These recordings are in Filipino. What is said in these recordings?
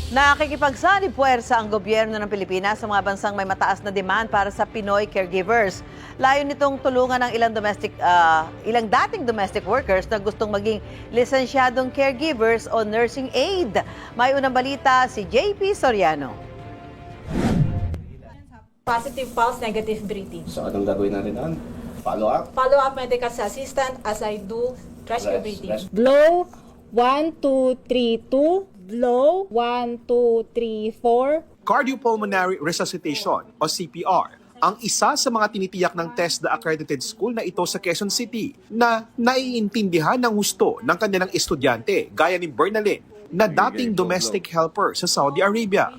Nakikipagsanib-puwersa ang gobyerno ng Pilipinas sa mga bansang may mataas na demand para sa Pinoy caregivers. Layo nitong tulungan ng ilang dating domestic workers na gustong maging lisensyadong caregivers o nursing aid. May unang balita si JP Soriano. Positive pulse, negative breathing. So anong gagawin natin doon? Follow up? Follow up medical assistant as I do rescue breathing. Blow, 1, 2, 3, 2. Blow, 1, 2, 3, 4. Cardiopulmonary Resuscitation o CPR ang isa sa mga tinitiyak ng TESDA accredited school na ito sa Quezon City na naiintindihan ng husto ng kanilang estudyante gaya ni Bernalyn na dating domestic helper sa Saudi Arabia.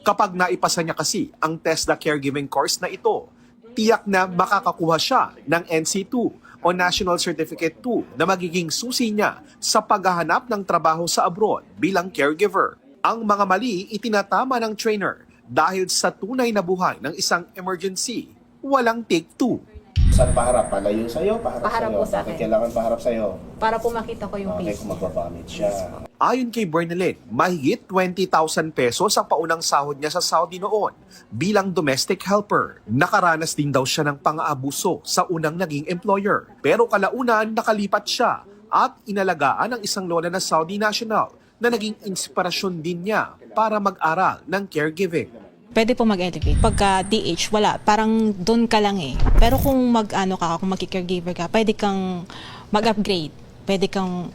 Kapag naipasa niya kasi ang TESDA caregiving course na ito, tiyak na makakakuha siya ng NC2 o National Certificate 2 na magiging susi niya sa paghahanap ng trabaho sa abroad bilang caregiver. Ang mga mali itinatama ng trainer dahil sa tunay na buhay ng isang emergency, walang take two. Saan paharap? Palayo sa'yo? Paharap sa'yo? po sa akin. Bakit kailangan paharap sa'yo? Para po makita ko yung Okay, face. kung magbabamit siya. Ayon kay Bernalyn, mahigit 20,000 pesos ang paunang sahod niya sa Saudi noon bilang domestic helper. Nakaranas din daw siya ng pang-aabuso sa unang naging employer. Pero kalaunan nakalipat siya at inalagaan ng isang lola na Saudi national na naging inspirasyon din niya para mag-aral ng caregiving. Pwede po mag-elevate. Pagka DH, wala. Parang doon ka lang eh. Pero kung kung mag-caregiver ka, pwede kang mag-upgrade. Pwede kang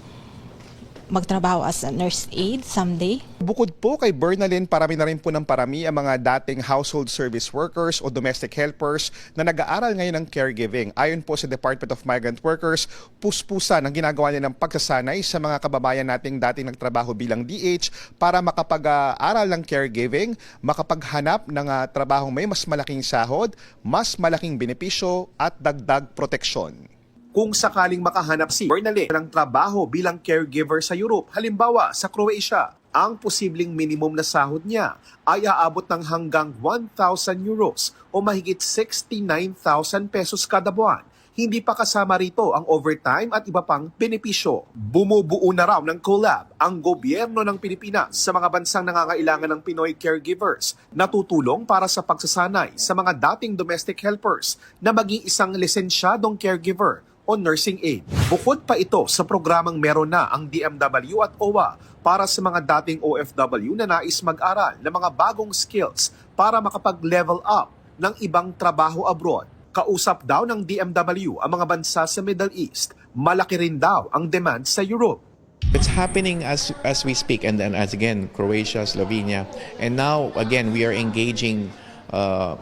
magtrabaho as a nurse aide someday. Bukod po kay Bernalyn, parami na rin po ng parami ang mga dating household service workers o domestic helpers na nag-aaral ngayon ng caregiving. Ayon po sa Department of Migrant Workers, puspusan ang ginagawa nilang pagsasanay sa mga kababayan nating dating nagtrabaho bilang DH para makapag-aral ng caregiving, makapaghanap ng trabahong may mas malaking sahod, mas malaking benepisyo at dagdag proteksyon. Kung sakaling makahanap si Bernalyn ng trabaho bilang caregiver sa Europe, halimbawa sa Croatia, ang posibleng minimum na sahod niya ay aabot ng hanggang 1,000 euros o mahigit 69,000 pesos kada buwan. Hindi pa kasama rito ang overtime at iba pang benepisyo. Bumubuo na raw ng collab ang gobyerno ng Pilipinas sa mga bansang nangangailangan ng Pinoy caregivers na tutulong para sa pagsasanay sa mga dating domestic helpers na maging isang lisensyadong caregiver o nursing aid. Bukod pa ito sa programang meron na ang DMW at OWA para sa mga dating OFW na nais mag-aral ng mga bagong skills para makapag-level up ng ibang trabaho abroad. Kausap daw ng DMW ang mga bansa sa Middle East. Malaki rin daw ang demand sa Europe. It's happening as we speak, and then as again Croatia, Slovenia, and now again we are engaging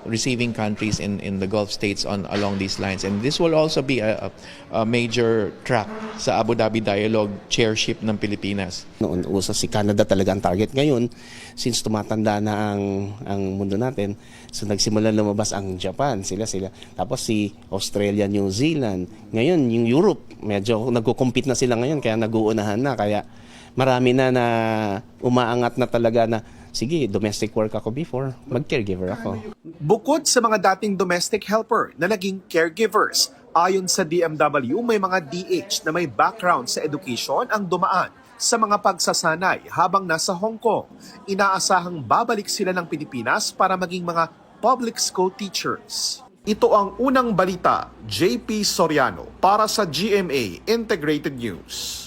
receiving countries in the Gulf states along these lines, and this will also be a major track sa Abu Dhabi Dialogue chairship ng Pilipinas. Noon uso si Canada talaga ang target. Ngayon, since tumatanda na ang mundo natin, so nagsimula lumabas ang Japan, sila. Tapos si Australia, New Zealand. Ngayon, yung Europe, medyo nagko-compete na sila ngayon, kaya nag-uunahan na. Kaya marami na umaangat na talaga na, sige, domestic work ako before, mag-caregiver ako. Bukod sa mga dating domestic helper na naging caregivers, ayon sa DMW, may mga DH na may background sa education ang dumaan sa mga pagsasanay habang nasa Hong Kong. Inaasahang babalik sila ng Pilipinas para maging mga public school teachers. Ito ang unang balita, JP Soriano para sa GMA Integrated News.